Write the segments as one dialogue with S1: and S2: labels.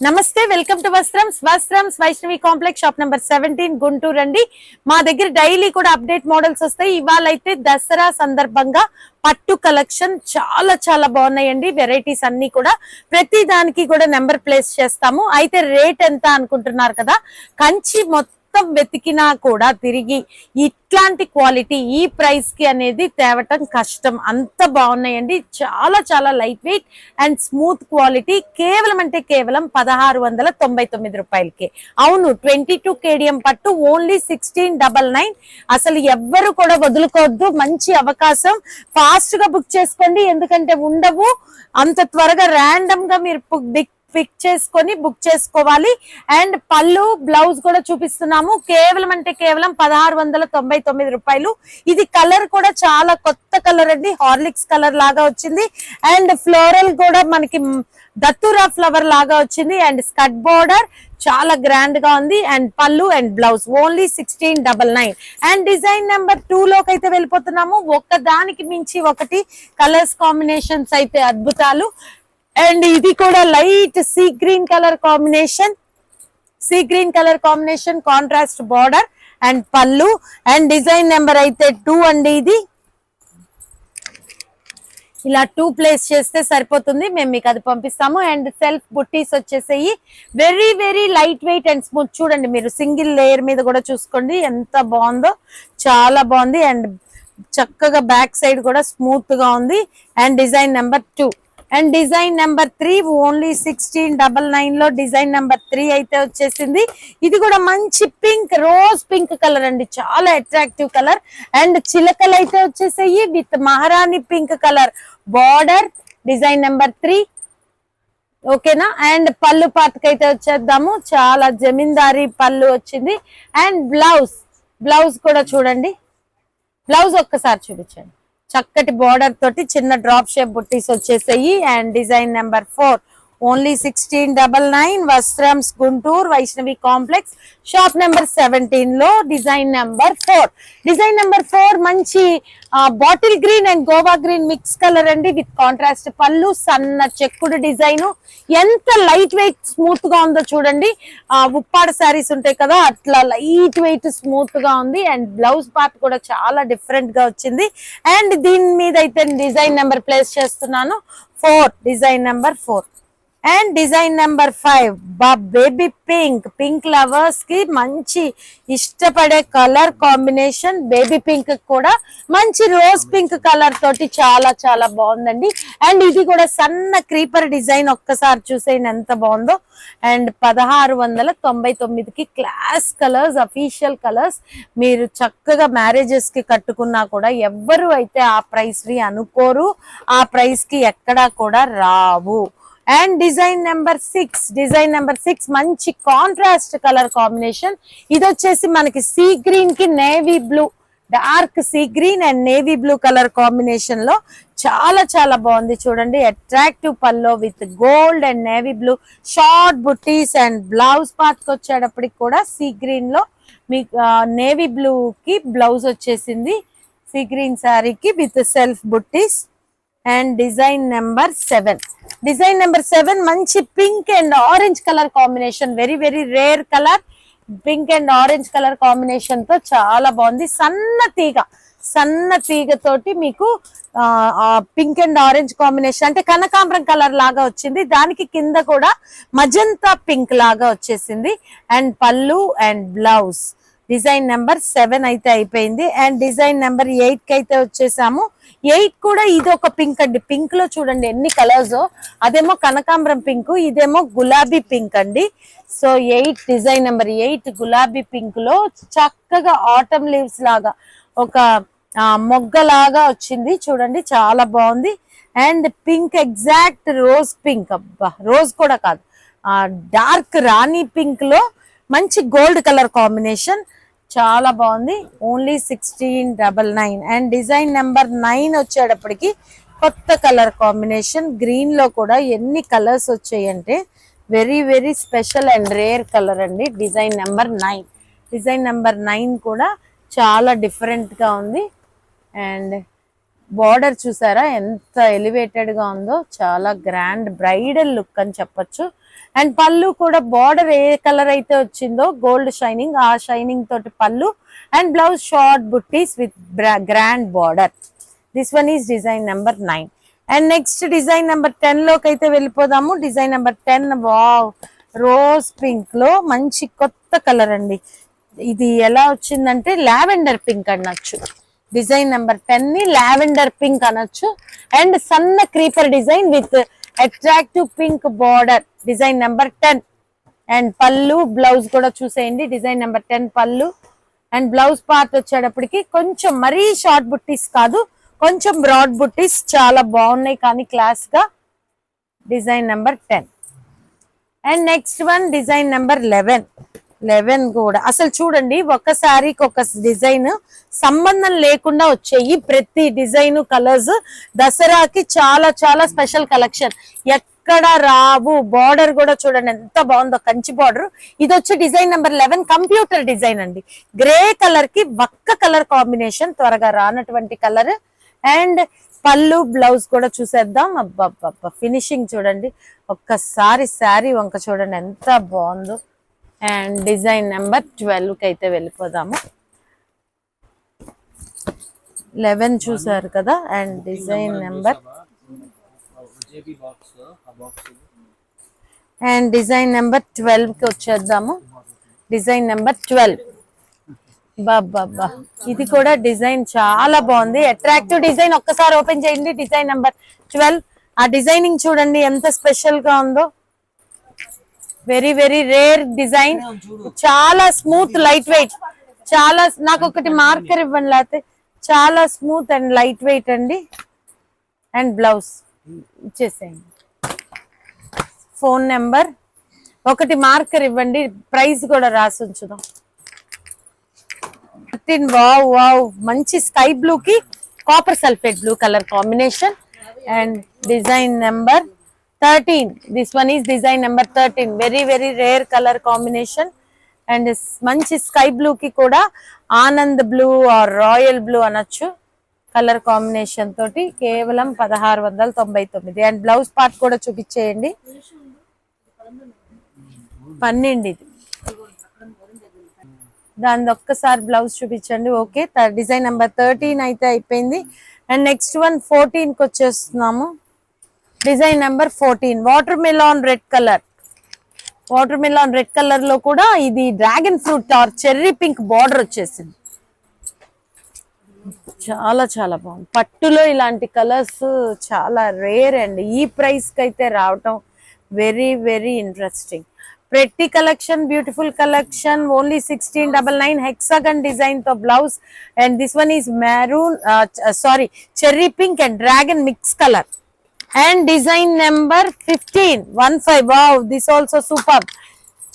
S1: నమస్తే, welcome to Vastrams Vaishnavi complex shop number 17 Guntur అండి. మా దగ్గర డైలీ కూడా అప్డేట్ మోడల్స్ వస్తాయి. ఇవాళ అయితే దసరా సందర్భంగా పట్టు కలెక్షన్ చాలా చాలా బాగున్నాయండి. వెరైటీస్ అన్ని కూడా ప్రతి దానికి కూడా నెంబర్ ప్లేస్ చేస్తాము. అయితే రేట్ ఎంత అనుకుంటున్నారు కదా, కంచి మొత్తం వెతికినా కూడా తిరిగి ఇట్లాంటి క్వాలిటీ ఈ ప్రైస్ కి అనేది తేవటం కష్టం. అంత బాగున్నాయండి. చాలా చాలా light weight and smooth quality. కేవలం అంటే కేవలం 1699 రూపాయలకి. అవును, 22 kdm పట్టు ఓన్లీ 1699. అసలు ఎవ్వరు కూడా వదులుకోవద్దు. మంచి అవకాశం, ఫాస్ట్ గా బుక్ చేసుకోండి. ఎందుకంటే ఉండవు అంత త్వరగా. ర్యాండమ్ గా మీరు పిక్ చేసుకొని బుక్ చేసుకోవాలి. అండ్ పళ్ళు బ్లౌజ్ కూడా చూపిస్తున్నాము. కేవలం అంటే కేవలం 1699 రూపాయలు. ఇది కలర్ కూడా చాలా కొత్త కలర్ అండి, హార్లిక్స్ కలర్ లాగా వచ్చింది. అండ్ ఫ్లోరల్ కూడా మనకి దత్తూరా ఫ్లవర్ లాగా వచ్చింది. అండ్ స్కర్ట్ బోర్డర్ చాలా గ్రాండ్ గా ఉంది. అండ్ పళ్ళు and blouse only 1699. And design number 2 లోకి అయితే వెళ్ళిపోతున్నాము. ఒక్కదానికి మించి ఒకటి కలర్స్ కాంబినేషన్స్ అయితే అద్భుతాలు. అండ్ ఇది కూడా light sea green colour combination, contrast border and పళ్ళు. అండ్ డిజైన్ నెంబర్ అయితే 2 అండి. ఇది ఇలా 2 ప్లేస్ చేస్తే సరిపోతుంది, మేము మీకు అది పంపిస్తాము. అండ్ సెల్ఫ్ బుట్టీస్ వచ్చేసేయి. Very very light weight and smooth. చూడండి, మీరు సింగిల్ లేయర్ మీద కూడా చూసుకోండి ఎంత బాగుందో, చాలా బాగుంది. అండ్ చక్కగా బ్యాక్ సైడ్ కూడా స్మూత్ గా ఉంది. And design number 2 and design number 3 only 1699 లో డిజైన్ నెంబర్ 3 అయితే వచ్చేసింది. ఇది కూడా మంచి పింక్, రోజ్ పింక్ కలర్ అండి, చాలా అట్రాక్టివ్ కలర్. అండ్ చిలకలు అయితే వచ్చేసాయి విత్ మహారాణి pink colour border. Design number 3 ఓకేనా. అండ్ పళ్ళు పాతకి అయితే వచ్చేద్దాము. చాలా జమీందారీ పళ్ళు వచ్చింది. అండ్ బ్లౌజ్ కూడా చూడండి. బ్లౌజ్ ఒక్కసారి చూపించండి. చక్కటి బార్డర్ తోటి చిన్న డ్రాప్ షేప్ బుట్టీస్ వచ్చేసాయి. And design number 4 only 1699. Vastrams Guntur Vaishnavi complex shop number 17 లో డిజైన్ నెంబర్ 4 మంచి bottle green and Goa green mix colour అండి, విత్ కాంట్రాస్ట్ పళ్ళు, సన్న చెక్కుడు డిజైన్. ఎంత లైట్ వెయిట్ స్మూత్ గా ఉందో చూడండి. ఉప్పాడ శారీస్ ఉంటాయి కదా, అట్లా లైట్ వెయిట్ స్మూత్ గా ఉంది. అండ్ బ్లౌజ్ పార్ట్ కూడా చాలా డిఫరెంట్ గా వచ్చింది. అండ్ దీని మీద అయితే డిజైన్ నెంబర్ ప్లేస్ చేస్తున్నాను 4. Design number 4 and design number 5 baby pink lovers కి మంచి ఇష్టపడే కలర్ కాంబినేషన్. బేబీ పింక్ కూడా మంచి రోజ్ పింక్ కలర్ తోటి చాలా చాలా బాగుందండి. అండ్ ఇది కూడా సన్న క్రీపర్ డిజైన్, ఒక్కసారి చూసేయండి ఎంత బాగుందో. అండ్ 1699కి క్లాస్ కలర్స్, అఫీషియల్ కలర్స్. మీరు చక్కగా మ్యారేజెస్ కి కట్టుకున్నా కూడా ఎవ్వరు అయితే ఆ ప్రైస్ ని అనుకోరు, ఆ ప్రైస్ కి ఎక్కడా కూడా రావు. అండ్ డిజైన్ నెంబర్ 6 మంచి కాంట్రాస్ట్ కలర్ కాంబినేషన్. ఇది వచ్చేసి మనకి సీ గ్రీన్ కి navy blue, dark sea green and navy blue colour combination లో చాలా చాలా బాగుంది. చూడండి, అట్రాక్టివ్ పల్లో with gold and navy blue short buttis. And blouse part కి వచ్చేటప్పటికి కూడా సీ గ్రీన్ లో మీకు నేవీ బ్లూ కి బ్లౌజ్ వచ్చేసింది. సీ గ్రీన్ శారీకి with self buttis. And design number 7 మంచి pink and orange colour combination, very very rare colour. Pink and orange colour combination తో చాలా బాగుంది. సన్న తీగ తోటి మీకు పింక్ అండ్ ఆరెంజ్ కాంబినేషన్, అంటే కనకాంబరం కలర్ లాగా వచ్చింది. దానికి కింద కూడా మజంతా పింక్ లాగా వచ్చేసింది. అండ్ పళ్ళు అండ్ బ్లౌజ్. డిజైన్ నెంబర్ 7 అయితే అయిపోయింది. అండ్ డిజైన్ నెంబర్ 8 కి అయితే వచ్చేసాము. 8 కూడా ఇది ఒక పింక్ అండి. పింక్ లో చూడండి ఎన్ని కలర్స్. అదేమో కనకాంబరం పింక్, ఇదేమో గులాబీ పింక్ అండి. సో 8 డిజైన్ నెంబర్ 8 గులాబీ పింక్ లో చక్కగా ఆటమ్ లీవ్స్ లాగా ఒక మొగ్గలాగా వచ్చింది. చూడండి, చాలా బాగుంది. And pink exact rose pink, అబ్బా రోజ్ కూడా కాదు, డార్క్ రాణి పింక్ లో మంచి గోల్డ్ కలర్ కాంబినేషన్, చాలా బాగుంది. ఓన్లీ 1699. అండ్ డిజైన్ నెంబర్ 9 వచ్చేటప్పటికి కొత్త కలర్ కాంబినేషన్. గ్రీన్ లో కూడా ఎన్ని కలర్స్ వచ్చాయంటే very very special and rare colour అండి. డిజైన్ నెంబర్ 9 కూడా చాలా డిఫరెంట్ గా ఉంది. అండ్ బార్డర్ చూసారా ఎంత ఎలివేటెడ్ గా ఉందో, చాలా గ్రాండ్ బ్రైడల్ లుక్ అని చెప్పొచ్చు. అండ్ పళ్ళు కూడా బార్డర్ ఏ కలర్ అయితే వచ్చిందో గోల్డ్ షైనింగ్, ఆ షైనింగ్ తోటి పళ్ళు. And blouse short buttis with grand border. This one is design number 9. And next design number 10 లోకి అయితే వెళ్ళిపోదాము. Design number 10 wow, rose pink లో మంచి కొత్త కలర్ అండి. ఇది ఎలా వచ్చిందంటే లావెండర్ పింక్ అనొచ్చు. డిజైన్ నెంబర్ 10 ని లావెండర్ పింక్ అనొచ్చు. అండ్ సన్న creeper design with attractive pink border. Design number 10. And పళ్ళు బ్లౌజ్ కూడా చూసేయండి. డిజైన్ నెంబర్ 10 పళ్ళు. అండ్ బ్లౌజ్ పార్ట్ వచ్చేటప్పటికి కొంచెం మరీ షార్ట్ బుట్టీస్ కాదు, కొంచెం బ్రాడ్ బుట్టీస్, చాలా బాగున్నాయి కానీ క్లాస్ గా. Design number 10. And next one design number 11 కూడా అసలు చూడండి, ఒక శారీకి ఒక డిజైన్ సంబంధం లేకుండా వచ్చాయి. ప్రతి డిజైన్ కలర్స్ దసరాకి చాలా చాలా స్పెషల్ కలెక్షన్, ఎక్కడ రావు. బార్డర్ కూడా చూడండి ఎంత బాగుందో, కంచి బార్డర్. ఇది వచ్చి డిజైన్ నెంబర్ 11 కంప్యూటర్ డిజైన్ అండి. గ్రే కలర్ కి వక్క కలర్ కాంబినేషన్, త్వరగా రానటువంటి కలర్. అండ్ పళ్ళు బ్లౌజ్ కూడా చూసేద్దాం. అబ్బా ఫినిషింగ్ చూడండి ఒక్కసారి, శారీ వంక చూడండి ఎంత బాగుందో. అండ్ డిజైన్ నెంబర్ 12 కి అయితే వెళ్ళిపోదాము. 11 చూసారు కదా. And design number and design number 12 కి వచ్చేద్దాము. Design number 12. బాబా ఇది కూడా డిజైన్ చాలా బాగుంది, అట్రాక్టివ్ డిజైన్. ఒక్కసారి ఓపెన్ చేయండి. Design number 12. ఆ డిజైనింగ్ చూడండి ఎంత స్పెషల్ గా ఉందో. వెరీ వెరీ రేర్ డిజైన్, చాలా స్మూత్ లైట్ వెయిట్. చాలా, నాకు ఒకటి మార్కర్ ఇవ్వండి లేకపోతే. చాలా స్మూత్ అండ్ లైట్ వెయిట్ అండి. అండ్ బ్లౌజ్ ఇచ్చేసేయండి. ఫోన్ నెంబర్ ఒకటి మార్కర్ ఇవ్వండి, ప్రైస్ కూడా రాసి ఉంచుదాం. వావ్ వావ్, మంచి స్కై బ్లూ కి copper sulphate blue colour combination. And design number 13. This one is design number 13. Very very rare colour combination. And మంచి స్కై బ్లూ కి కూడా Anand blue or royal blue అనొచ్చు కలర్ కాంబినేషన్ తోటి. కేవలం 1699. And blouse part కూడా చూపించేయండి. 12 ఇది. దాని ఒక్కసారి బ్లౌజ్ చూపించండి. ఓకే, డిజైన్ నెంబర్ 13 అయితే అయిపోయింది. అండ్ నెక్స్ట్ వన్ 14 కి వచ్చేస్తున్నాము. Design number 14 water melon red colour. Water melon red colour లో కూడా ఇది dragon fruit or cherry pink border వచ్చేసింది. చాలా చాలా బాగుంది. పట్టులో ఇలాంటి కలర్స్ చాలా రేర్ అండి. ఈ ప్రైస్ కి అయితే రావటం very very interesting. Pretty collection, beautiful collection. Only 1699. Hexagon design తో blouse. And this one is maroon sari cherry pink and dragon mix colour. And design number 15. Wow, this also super,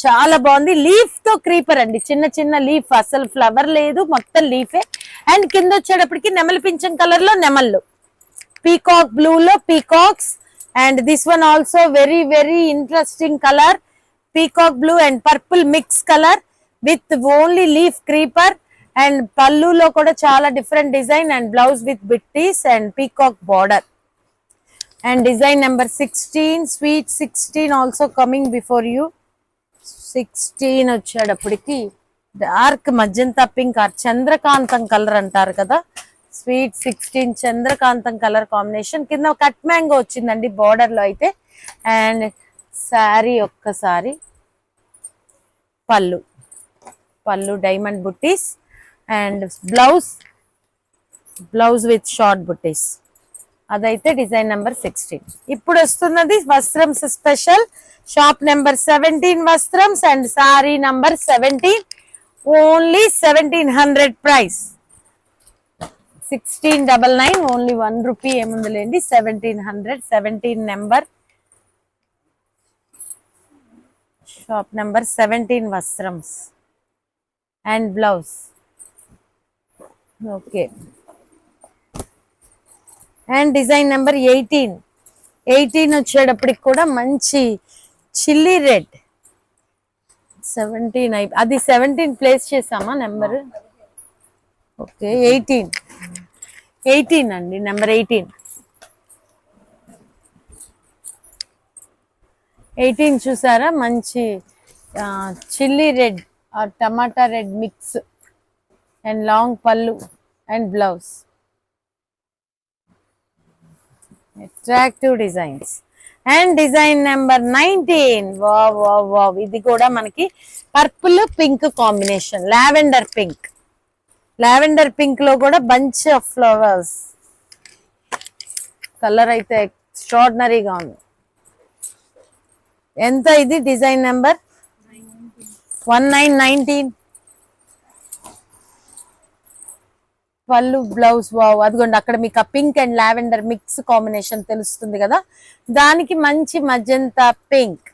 S1: చాలా బాగుంది. Leaf తో creeper అండి, చిన్న చిన్న leaf, అసలు flower లేదు, మొత్తం లీఫే. అండ్ కింద వచ్చేటప్పటికి నెమలి పింఛం కలర్ లో నెమళ్ళు, పీకాక్ బ్లూ లో peacocks. And this one also very very interesting colour, peacock blue and purple mix colour with only leaf creeper. And పళ్ళులో కూడా చాలా different design. And blouse with బిట్టీస్ and peacock border. And design number 16, sweet 16 also coming before you. 16 వచ్చేటప్పటికి dark magenta pink or చంద్రకాంతం colour అంటారు కదా. Sweet 16 చంద్రకాంతం colour combination. కింద కట్ మ్యాంగో వచ్చిందండి బార్డర్ లో అయితే. అండ్ శారీ ఒక్కసారి పళ్ళు డైమండ్ బుట్టీస్ అండ్ బ్లౌజ్ విత్ షార్ట్ బుట్టీస్. అదైతే డిజైన్ నెంబర్ 16. ఇప్పుడు వస్తున్నది Vastrams special, shop number 17 Vastrams. And sari number 17. Only 1700 price. 1699. Only 1 rupee ఏముందిలేండి. 1700. 17 number, shop number 17 Vastrams. And blouse okay. And design number 18 వచ్చేటప్పటికి కూడా మంచి చిల్లీ రెడ్. 17 అది 17 ప్లేస్ చేసామా నెంబర్? ఓకే, 18 అండి, నెంబర్ 18. 18 చూసారా, మంచి చిల్లీ రెడ్ ఆర్ టమాటా రెడ్ మిక్స్ అండ్ లాంగ్ పళ్ళు and blouse. Attractive designs. And design number 19. Wow wow wow, ఇది కూడా మనకి purple pink combination, lavender pink. Lavender pink లో కూడా బంచ్ ఆఫ్ ఫ్లవర్స్. కలర్ అయితే ఎక్స్ట్రాడినరీగా ఉంది. ఎంత ఇది డిజైన్ నెంబర్? 1919. పళ్ళు బ్లౌజ్. వావ్, అదిగోండి అక్కడ మీకు ఆ pink and lavender mix combination తెలుస్తుంది కదా, దానికి మంచి magenta pink.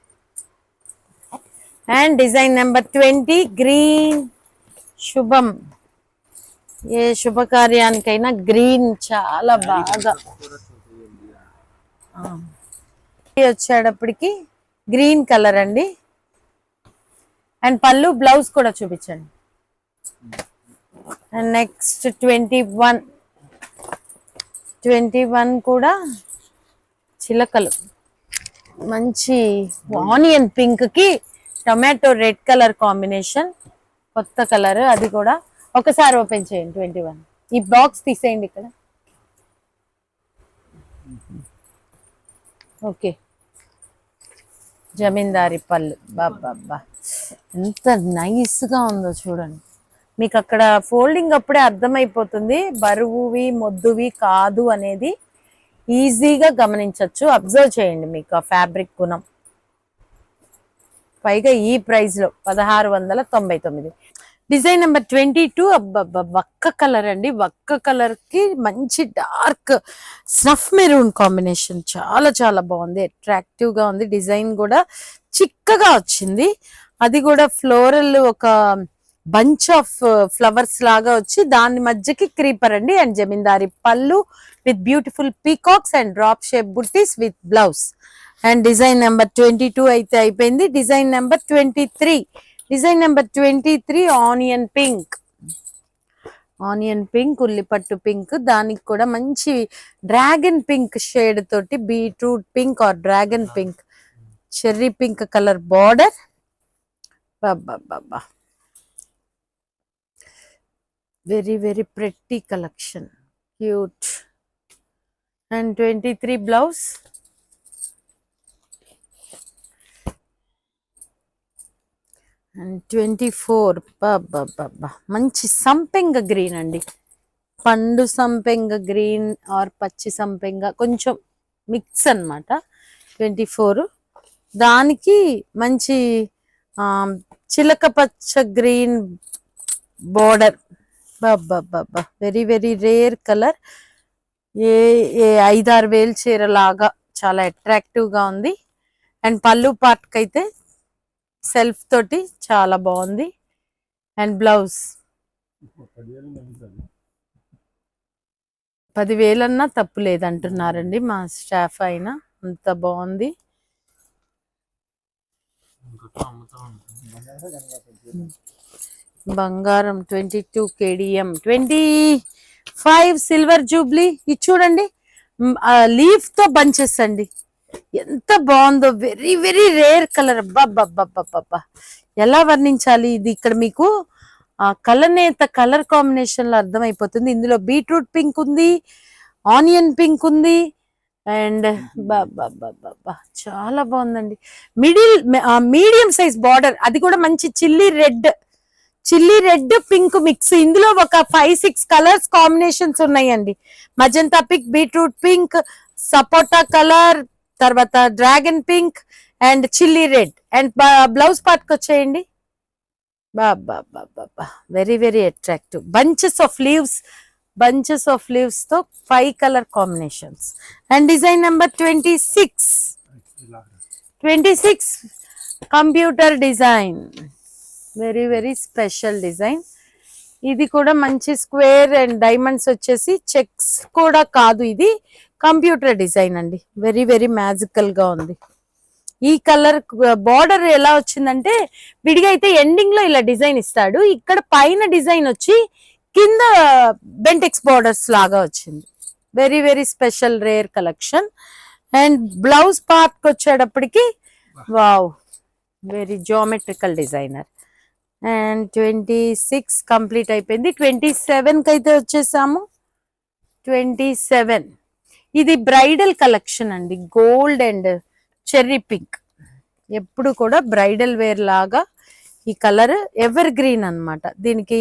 S1: And design number 20 green. శుభం, ఏ శుభకార్యానికైనా గ్రీన్ చాలా బాగా వచ్చేటప్పటికి గ్రీన్ కలర్ అండి. అండ్ పళ్ళు బ్లౌజ్ కూడా చూపించండి. అండ్ నెక్స్ట్ 21 కూడా చిలకలు, మంచి ఆనియన్ పింక్ కి టొమాటో రెడ్ కలర్ కాంబినేషన్, కొత్త కలర్ అది కూడా. ఒకసారి ఓపెన్ చేయండి 21. ఈ బాక్స్ తీసేయండి ఇక్కడ. ఓకే, జమీందారి పళ్ళు. బాబా ఎంత నైస్ గా ఉందో చూడండి. మీకు అక్కడ ఫోల్డింగ్ అప్పుడే అర్థమైపోతుంది బరువువి మొద్దువి కాదు అనేది ఈజీగా గమనించవచ్చు. అబ్జర్వ్ చేయండి మీకు ఆ ఫ్యాబ్రిక్ గుణం. పైగా ఈ ప్రైస్ లో 1699. Design number 22. అబ్బబ్బా, వక్క కలర్ అండి. వక్క కలర్ కి మంచి డార్క్ స్నఫ్ మెరూన్ కాంబినేషన్, చాలా చాలా బాగుంది. అట్రాక్టివ్ గా ఉంది. డిజైన్ కూడా చిక్కగా వచ్చింది. అది కూడా ఫ్లోరల్ ఒక బంచ్ ఆఫ్ ఫ్లవర్స్ లాగా వచ్చి దాని మధ్యకి క్రీపర్ అండి. అండ్ జమీందారి పళ్ళు with beautiful peacocks and drop shape బుట్టీస్ with blouse. And design number 22 అయితే అయిపోయింది. Design number 23. Design number 23 onion pink. Onion pink, ఉల్లిపట్టు పింక్, దానికి కూడా మంచి డ్రాగన్ పింక్ షేడ్ తోటి beetroot pink or dragon pink, cherry pink colour border. బాబా, very very pretty collection, cute. And 23 blouse. And 24. బాబా, మంచి సంపెంగ గ్రీన్ అండి. పండు సంపెంగ గ్రీన్ ఆర్ పచ్చి సంపెంగ కొంచెం మిక్స్ అన్నమాట. 24 దానికి మంచి చిలక పచ్చ గ్రీన్ బోర్డర్. బాబా, వెరీ వెరీ రేర్ కలర్. ఏ 5-6 వేలు చీర లాగా చాలా అట్రాక్టివ్ గా ఉంది. అండ్ పళ్ళు పార్ట్ అయితే సెల్ఫ్ తోటి చాలా బాగుంది. అండ్ బ్లౌజ్ 10,000 తప్పు లేదంటున్నారండి మా స్టాఫ్ అయినా, అంత బాగుంది. బంగారం 22 KDM 25 సిల్వర్ జూబ్లీ. ఇది చూడండి, లీఫ్ తో బంచెస్ అండి, ఎంత బాగుందో. Very very rare colour. అబ్బా, ఎలా వర్ణించాలి ఇది? ఇక్కడ మీకు ఆ కలనేత కలర్ కాంబినేషన్ లో అర్థమైపోతుంది. ఇందులో బీట్రూట్ పింక్ ఉంది, ఆనియన్ పింక్ ఉంది. అండ్ బాబా చాలా బాగుందండి. మీడియం సైజ్ బార్డర్, అది కూడా మంచి చిల్లీ రెడ్ పింక్ మిక్స్. ఇందులో ఒక 5-6 కలర్స్ కాంబినేషన్స్ ఉన్నాయండి. మజంతా పింక్, బీట్రూట్ పింక్, సపోటా కలర్, తర్వాత dragon pink and chilli red. And blouse పార్ట్కి వచ్చేయండి. బాబా, very very attractive. Bunches of leaves తో 5 colour combinations. And design number 26 computer design, very very special design. ఇది కూడా మంచి స్క్వేర్ అండ్ డైమండ్స్ వచ్చేసి చెక్స్ కూడా కాదు, ఇది కంప్యూటర్ డిజైన్ అండి. వెరీ వెరీ మ్యాజికల్ గా ఉంది. ఈ కలర్ బార్డర్ ఎలా వచ్చిందంటే విడిగా అయితే ఎండింగ్ లో ఇలా డిజైన్ ఇస్తాడు, ఇక్కడ పైన డిజైన్ వచ్చి కింద బెంటెక్స్ బార్డర్స్ లాగా వచ్చింది. Very very special rare collection. And blouse part వచ్చేటప్పటికి wow, very geometrical designer. And 26 complete అయిపోయింది. 27కి అయితే వచ్చేసాము. 27 ఇది బ్రైడల్ కలెక్షన్ అండి, గోల్డ్ అండ్ చెర్రీ పింక్. ఎప్పుడు కూడా బ్రైడల్ వేర్ లాగా ఈ కలర్ ఎవర్ గ్రీన్ అన్నమాట. దీనికి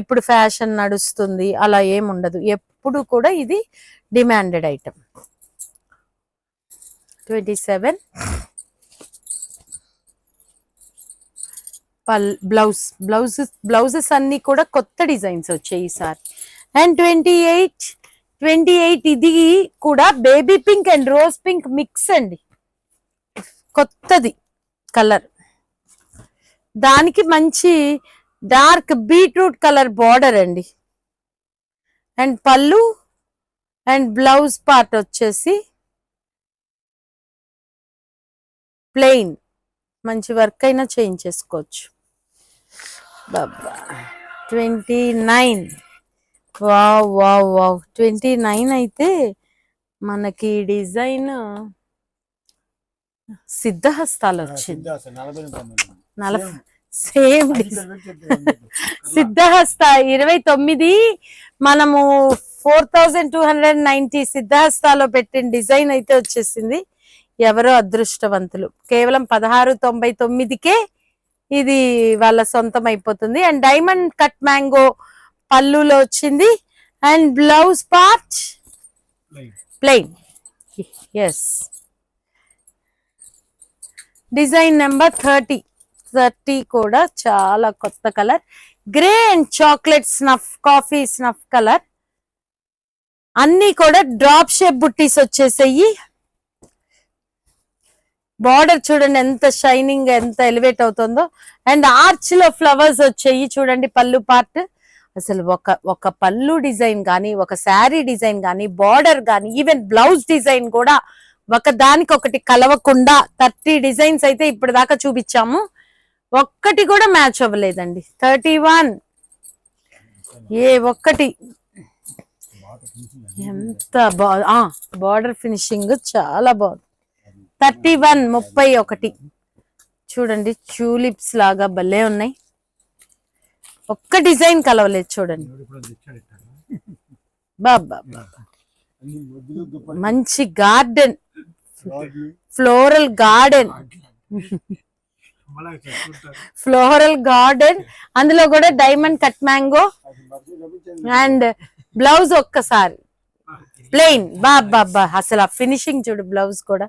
S1: ఇప్పుడు ఫ్యాషన్ నడుస్తుంది అలా ఏముండదు, ఎప్పుడు కూడా ఇది డిమాండెడ్ ఐటమ్. 27 బ్లౌజెస్ అన్ని కూడా కొత్త డిజైన్స్ వచ్చాయి ఈసారి. అండ్ 28 ఇది కూడా baby pink and rose pink mix అండి, కొత్తది కలర్. దానికి మంచి డార్క్ బీట్రూట్ కలర్ బార్డర్ అండి. అండ్ పళ్ళు అండ్ బ్లౌజ్ పార్ట్ వచ్చేసి ప్లెయిన్, మంచి వర్క్ అయినా చేయించేసుకోవచ్చు. 29 వావ్ వావ్ వావ్. 29 అయితే మనకి డిజైన్ సిద్ధహస్తాలు వచ్చింది. సేమ్ సిద్ధహస్త 29 మనము 4290 సిద్ధహస్తాలో పెట్టిన డిజైన్ అయితే వచ్చేసింది. ఎవరో అదృష్టవంతులు, కేవలం 1699కే ఇది వాళ్ళ సొంతం అయిపోతుంది. అండ్ డైమండ్ కట్ మ్యాంగో పళ్ళులో వచ్చింది. And blouse part plain. Yes, design number 30 కూడా చాలా కొత్త colour, grey and chocolate snuff, coffee snuff colour. అన్ని కూడా డ్రాప్ షేప్ బుట్టీస్ వచ్చేసాయి. బార్డర్ చూడండి ఎంత షైనింగ్, ఎంత ఎలివేట్ అవుతుందో. అండ్ ఆర్చ్ లో ఫ్లవర్స్ వచ్చాయి చూడండి పళ్ళు పార్ట్. అసలు ఒక పళ్ళు డిజైన్ కానీ, ఒక శారీ డిజైన్ కానీ, బార్డర్ కానీ, ఈవెన్ బ్లౌజ్ డిజైన్ కూడా ఒక దానికొకటి కలవకుండా 30 డిజైన్స్ అయితే ఇప్పుడు దాకా చూపించాము, ఒక్కటి కూడా మ్యాచ్ అవ్వలేదండి. 31 ఏ ఒక్కటి ఎంత బార్డర్ ఫినిషింగ్ చాలా బాగుంది. 31 31 చూడండి, ట్యూలిప్స్ లాగా భలే ఉన్నాయి. ఒక్క డిజైన్ కలవలేదు చూడండి. బాబా మంచి garden, floral garden, floral garden. అందులో కూడా diamond cut mango. And blouse ఒక్కసారి ప్లెయిన్. బాబా అసలు ఆ ఫినిషింగ్ చూడు, బ్లౌజ్ కూడా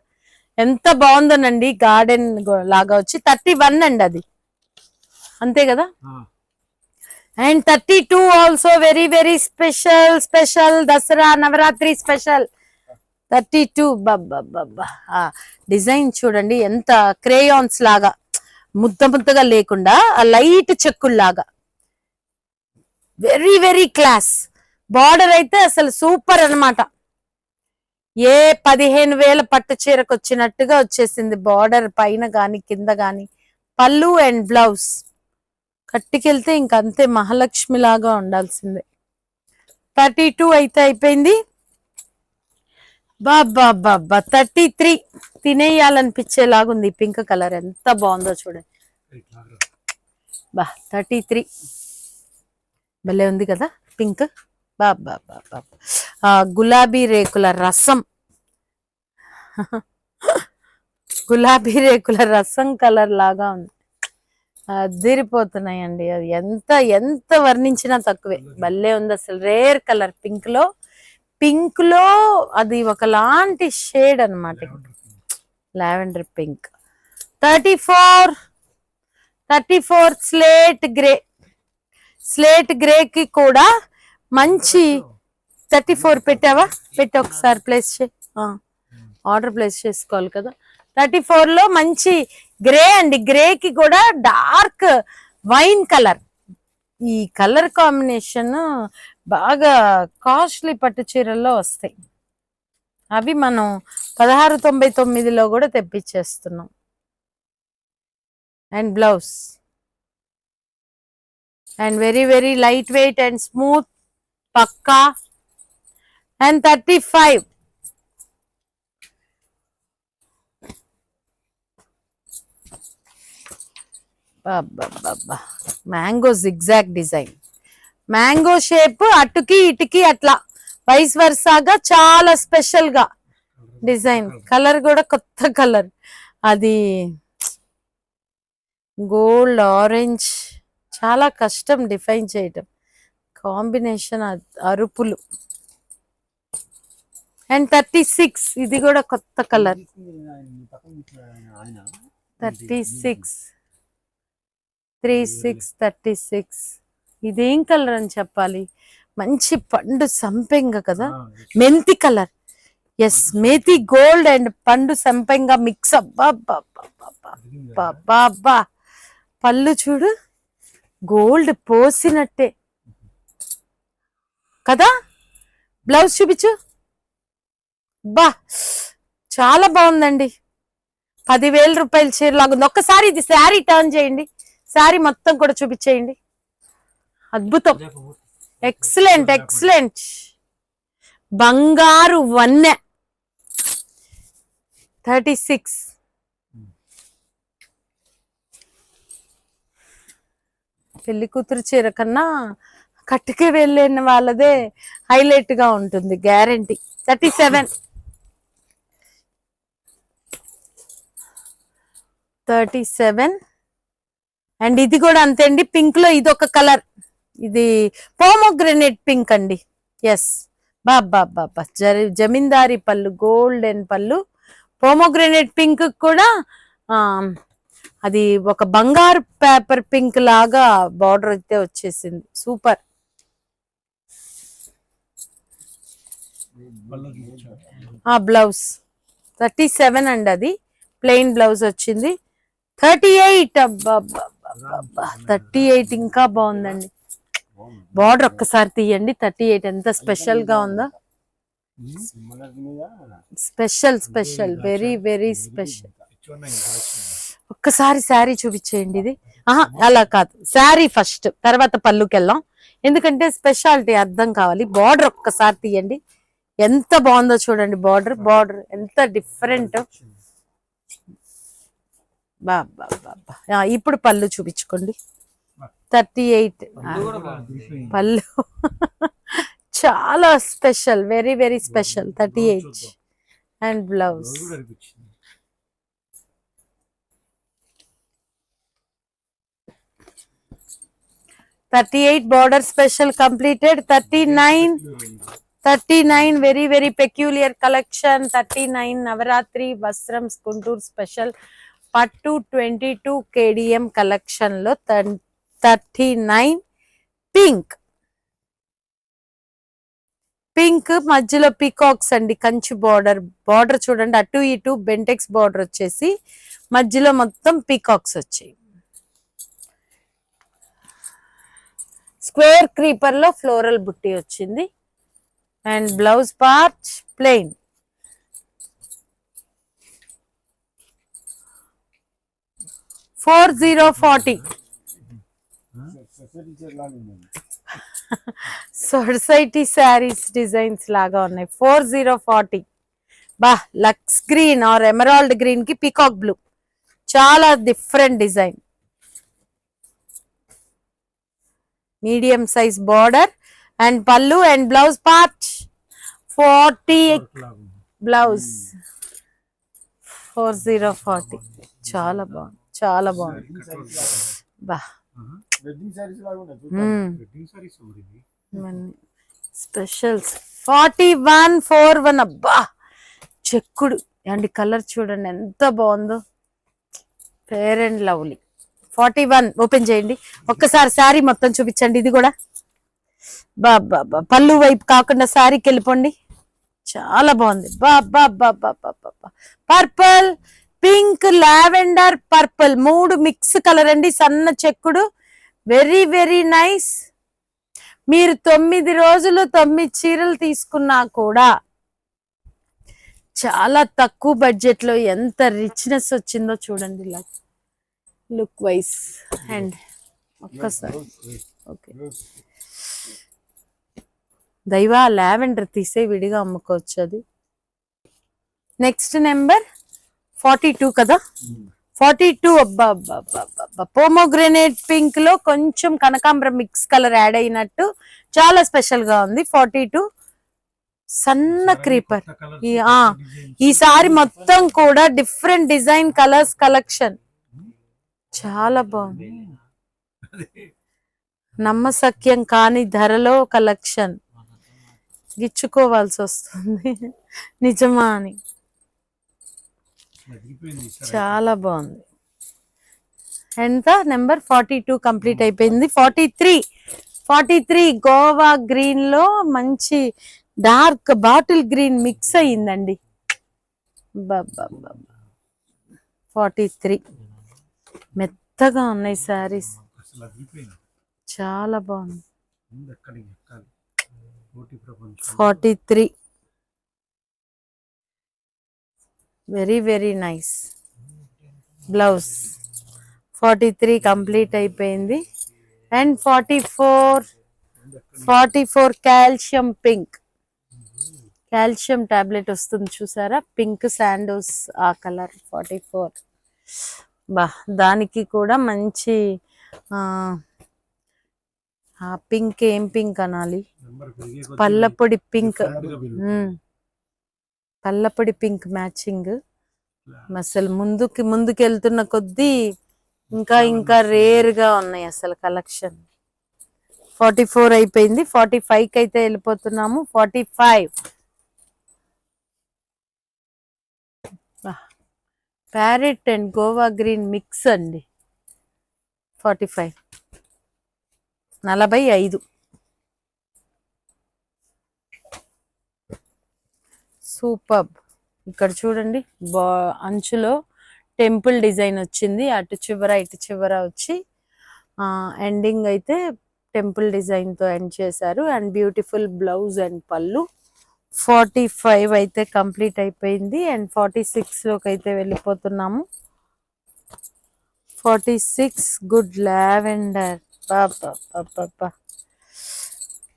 S1: ఎంత బాగుందోనండి, గార్డెన్ లాగా వచ్చి. 31 అండి అది, అంతే కదా. And 32 also very very special Dasara Navratri special. 32 బాబా డిజైన్ చూడండి, ఎంత క్రేయాన్స్ లాగా ముద్దగా లేకుండా లైట్ చెక్కుల్లాగా, వెరీ వెరీ క్లాస్. బార్డర్ అయితే అసలు సూపర్ అన్నమాట. ఏ 15,000 పట్టు చీరకు వచ్చినట్టుగా వచ్చేసింది బార్డర్, పైన గాని కింద గాని. పళ్ళు అండ్ బ్లౌజ్ కట్టుకెళ్తే ఇంకంతే మహాలక్ష్మి లాగా ఉండాల్సిందే. 32 అయితే అయిపోయింది. బాబా 33 తినేయాలనిపించేలాగుంది. పింక్ కలర్ ఎంత బాగుందో చూడండి. 33 భలే ఉంది కదా పింక్. బాబా గులాబీ రేకుల రసం, గులాబీ రేకుల రసం కలర్ లాగా ఉంది. అదిరిపోతున్నాయండి. అది ఎంత వర్ణించినా తక్కువే. భలే ఉంది అసలు, రేర్ కలర్ పింక్ లో అది ఒకలాంటి షేడ్ అన్నమాట, లావెండర్ పింక్. 34 స్లేట్ గ్రేకి కూడా మంచి 34 పెట్టావా, పెట్టి ఒకసారి ప్లేస్ ఆర్డర్ ప్లేస్ చేసుకోవాలి కదా. 34 లో మంచి గ్రే అండి, గ్రేకి కూడా డార్క్ వైన్ కలర్. ఈ కలర్ కాంబినేషన్ బాగా కాస్ట్లీ పట్టు చీరల్లో వస్తాయి. అవి మనం 1699లో కూడా తెప్పించేస్తున్నాం. And blouse and very very light weight and smooth పక్కా. And 35 mango zigzag design, mango shape అటుకి ఇటుకి అట్లా వైస్ వర్సాగా చాలా స్పెషల్ గా డిజైన్. కలర్ కూడా కొత్త కలర్, అది గోల్డ్ ఆరెంజ్, చాలా కష్టం డిఫైన్ చేయటం. కాంబినేషన్ అరుపులు. అండ్ 36, ఇది కూడా కొత్త కలర్. 36 36. ఇదేం కలర్ అని చెప్పాలి, మంచి పండు సంపెంగ కదా, మెంతి colour. Yes, methi gold and పండు సంపెంగ మిక్స్. అబ్బా, పళ్ళు చూడు, గోల్డ్ పోసినట్టే కదా. బ్లౌజ్ చూపించు. బా, చాలా బాగుందండి. 10,000 రూపాయల చీర లాగుంది. ఒక్కసారి ఇది శారీ టర్న్ చేయండి, శారీ మొత్తం కూడా చూపించేయండి. అద్భుతం, ఎక్సలెంట్ ఎక్సలెంట్. బంగారు వన్నె. 36. పెళ్లి కూతురు చీర కన్నా కట్టుకే వెళ్ళిన వాళ్ళదే హైలైట్ గా ఉంటుంది, గ్యారంటీ. 37. అండ్ ఇది కూడా అంతే అండి, పింక్ లో ఇది ఒక కలర్, ఇది పోమోగ్రనేట్ పింక్ అండి. ఎస్, బాబా జమీందారీ పళ్ళు, గోల్డెన్ పళ్ళు, పోమోగ్రనేట్ పింక్ కూడా అది ఒక బంగారు పేపర్ పింక్ లాగా బార్డర్ అయితే వచ్చేసింది. సూపర్. బ్లౌజ్ 37 అండి, అది ప్లెయిన్ బ్లౌజ్ వచ్చింది. 38. 38 ఇంకా బాగుందండి. బార్డర్ ఒక్కసారి తీయండి. 38 ఎంత స్పెషల్ గా ఉందో. Special, very very special. ఒక్కసారి శారీ చూపించేయండి. ఇది అలా కాదు, శారీ ఫస్ట్, తర్వాత పళ్ళుకి వెళ్దాం, ఎందుకంటే స్పెషాలిటీ అర్థం కావాలి. బార్డర్ ఒక్కసారి తీయండి, ఎంత బాగుందో చూడండి. బార్డర్ ఎంత డిఫరెంట్. బాబా, ఇప్పుడు పళ్ళు చూపించుకోండి. 38 పళ్ళు చాలా special, very very special. 38 and blouse. 38 border special completed. 39 very very peculiar collection. 39 Navaratri వస్త్రం గుంటూరు స్పెషల్ పట్టు 22 KDM కలెక్షన్ లో 39 పింక్ మధ్యలో పీకాక్స్ అండి, కంచి బార్డర్ చూడండి, అటు ఇటు బెంటెక్స్ బార్డర్ వచ్చేసి మధ్యలో మొత్తం పీకాక్స్ వచ్చాయి. స్క్వేర్ క్రీపర్ లో ఫ్లోరల్ బుట్టి వచ్చింది. And blouse part plain. $4040. Society saris designs లాగా ఉన్నాయి. 4040. బా, lux green or emerald green కి పీకాక్ బ్లూ, చాలా different design. Medium size border and పళ్ళు అండ్ బ్లౌజ్ పార్ట్ 40 బ్లౌజ్. 4040 చాలా బాగుంది, చాలా బాగుంది. బా, స్పెషల్స్ 4141. అబ్బా, చెక్కుడు అండి, కలర్ చూడండి ఎంత బాగుందో, ఫేర్ అండ్ లవ్లీ. 41 ఓపెన్ చేయండి, ఒక్కసారి శారీ మొత్తం చూపించండి. ఇది కూడా బాబా, పళ్ళు వైపు కాకుండా శారీకి వెళ్ళిపోండి, చాలా బాగుంది. బాబా, purple, pink, lavender, purple 3 mix colour అండి, సన్న చెక్కుడు, వెరీ వెరీ నైస్. మీరు 9 రోజులు 9 చీరలు తీసుకున్నా కూడా చాలా తక్కువ బడ్జెట్ లో ఎంత రిచ్నెస్ వచ్చిందో చూడండి. లుక్ వైస్ అండ్ ఒక్కసారి ఓకే. దైవా, లావెండర్ తీసే విడిగా అమ్ముకోవచ్చు అది. నెక్స్ట్ నెంబర్ 42 కదా, 42. అబ్బా అబ్బా అబ్బా అబ్బా, పోమోగ్రెనేట్ పింక్ లో కొంచెం కనకాంబరం మిక్స్ కలర్ యాడ్ అయినట్టు చాలా స్పెషల్ గా ఉంది. 42 సన్న క్రీపర్. ఈసారి మొత్తం కూడా డిఫరెంట్ డిజైన్ కలర్స్ కలెక్షన్ చాలా బాగుంది. నమ్మసక్యం కాని ధరలో కలెక్షన్ గిచ్చుకోవాల్సి వస్తుంది నిజమా అని. చాలా బాగుంది. ఎంత నెంబర్ 42 కంప్లీట్ అయిపోయింది. 43 గోవా గ్రీన్ లో మంచి డార్క్ బాటిల్ గ్రీన్ మిక్స్ అయ్యిందండి. 43 మెత్తగా ఉన్నాయి శారీస్, చాలా బాగుంది. 43 very very nice. Blouse 43 complete అయిపోయింది. And 44 calcium pink, calcium tablet వస్తుంది చూసారా, పింక్ శాండోస్ ఆ కలర్. 44 బా, దానికి కూడా మంచి ఆ పింక్, ఏం పింక్ అనాలి, పల్లపొడి పింక్. పల్లపొడి పింక్ మ్యాచింగ్. అసలు ముందుకు వెళ్తున్న కొద్దీ ఇంకా ఇంకా రేర్ గా ఉన్నాయి అసలు కలెక్షన్. 44 అయిపోయింది. 45 కి అయితే వెళ్ళిపోతున్నాము. 45 parrot and Goa green mix అండి. 45 45 సూపర్. ఇక్కడ చూడండి, అంచులో టెంపుల్ డిజైన్ వచ్చింది, అటు చివర ఇటు చివర వచ్చి ఎండింగ్ అయితే టెంపుల్ డిజైన్ తో ఎండ్ చేశారు. అండ్ బ్యూటిఫుల్ బ్లౌజ్ అండ్ పళ్ళు. 45 అయితే కంప్లీట్ అయిపోయింది. అండ్ 46 లోకి అయితే వెళ్ళిపోతున్నాము. 46 గుడ్ లావెండర్.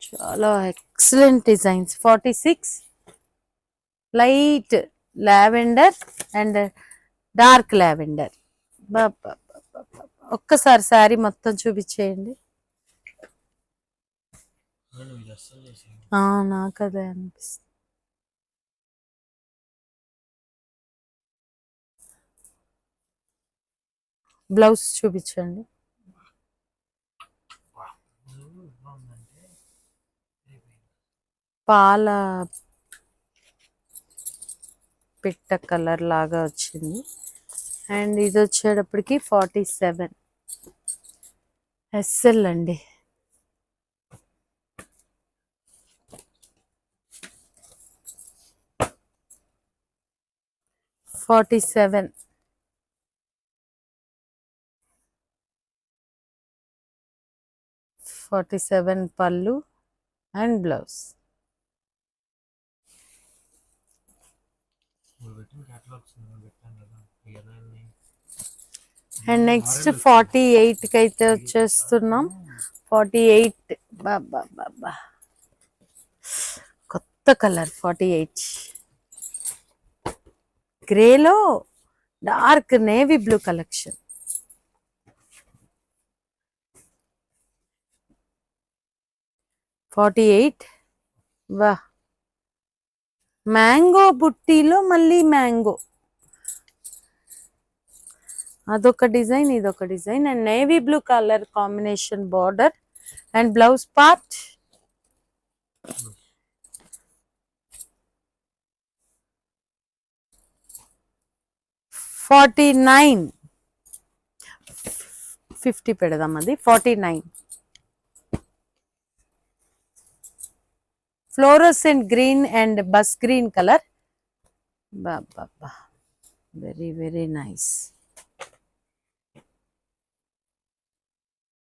S1: చాలా excellent designs. 46 light lavender and dark lavender. ఒక్కసారి శారీ మొత్తం చూపించేయండి. నాకు అదే అనిపిస్తుంది. బ్లౌజ్ చూపించండి. పాల పిట్ట కలర్ లాగా వచ్చింది. అండ్ ఇది వచ్చేటప్పటికి 47 ఎస్ఎల్ అండి. 47 పళ్ళు అండ్ బ్లౌజ్. అండ్ నెక్స్ట్ 48 కి అయితే వచ్చేస్తున్నాం. 48 బాబా కొత్త కలర్. 48 గ్రేలో డార్క్ నేవీ బ్లూ కలెక్షన్. వా, మ్యాంగో బుట్టీలో మళ్ళీ మ్యాంగో, అదొక డిజైన్ ఇదొక design. And navy blue colour combination border and blouse part. 49 50 పెడదాం, అది 49 fluorescent green and bus green colour. బాబా వెరీ వెరీ నైస్.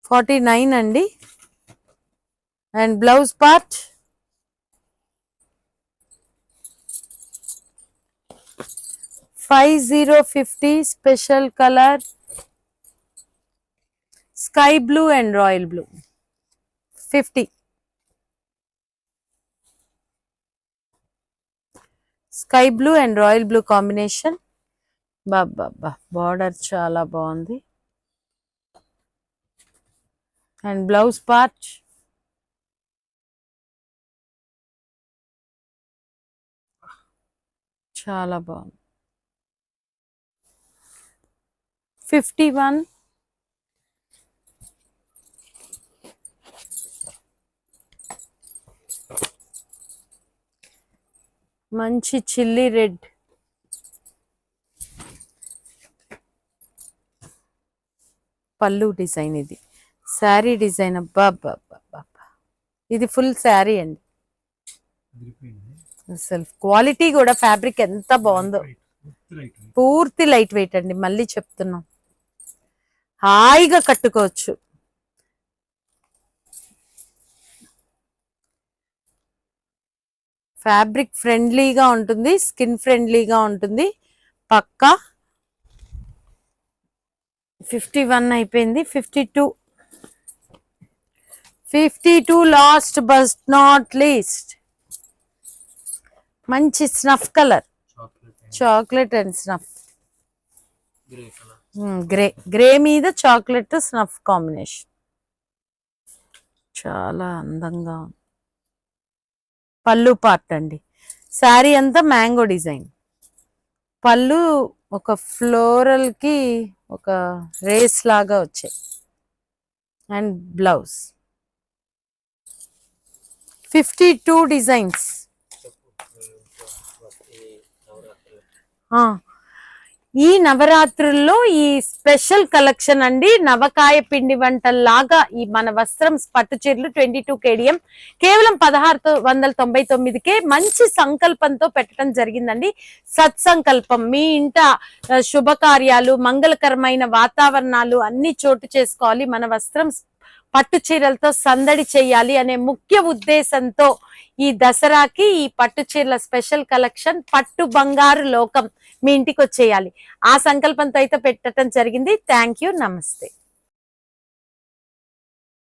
S1: 49 అండి. And blouse part 5050 special colour sky blue and royal blue. 50 sky blue and royal blue combination. బాబా border చాలా బాగుంది. And blouse part చాలా బాగుంది. 51. మంచి చిల్లీ రెడ్. పళ్ళు design, ఇది శారీ డిజైన్. అబ్బా ఇది ఫుల్ శారీ అండి. అసలు క్వాలిటీ కూడా ఫ్యాబ్రిక్ ఎంత బాగుందో. పూర్తి లైట్ వెయిట్ అండి, మళ్ళీ చెప్తున్నాం. హాయిగా కట్టుకోవచ్చు. ఫ్యాబ్రిక్ ఫ్రెండ్లీగా ఉంటుంది, స్కిన్ ఫ్రెండ్లీగా ఉంటుంది పక్కా. 51 అయిపోయింది. 52 లాస్ట్ బట్ నాట్ లీస్ట్. మంచి snuff colour, chocolate and snuff. Grey మీద చాక్లెట్ స్నఫ్ కాంబినేషన్ చాలా అందంగా. పళ్ళు పార్ట్ అండి. శారీ అంతా మ్యాంగో డిజైన్. పళ్ళు ఒక ఫ్లోరల్ కి ఒక రేస్ లాగా వచ్చాయి. And blouse 52 designs. ఈ నవరాత్రుల్లో ఈ స్పెషల్ కలెక్షన్ అండి. నవకాయ పిండి వంటల్లాగా ఈ మన వస్త్రం పట్టు చీరలు 22 kdm కేవలం 1699కే మంచి సంకల్పంతో పెట్టడం జరిగిందండి. సత్సంకల్పం. మీ ఇంట శుభకార్యాలు, మంగళకరమైన వాతావరణాలు అన్ని చోటు చేసుకోవాలి, మన వస్త్రం పట్టు చీరలతో సందడి చేయాలి అనే ముఖ్య ఉద్దేశంతో ఈ దసరాకి ఈ పట్టు చీరల స్పెషల్ కలెక్షన్ పట్టు బంగారు లోకం మీ ఇంటికి వచ్చేయాలి, ఆ సంకల్పంతో అయితే పెట్టడం జరిగింది. థ్యాంక్ యూ, నమస్తే.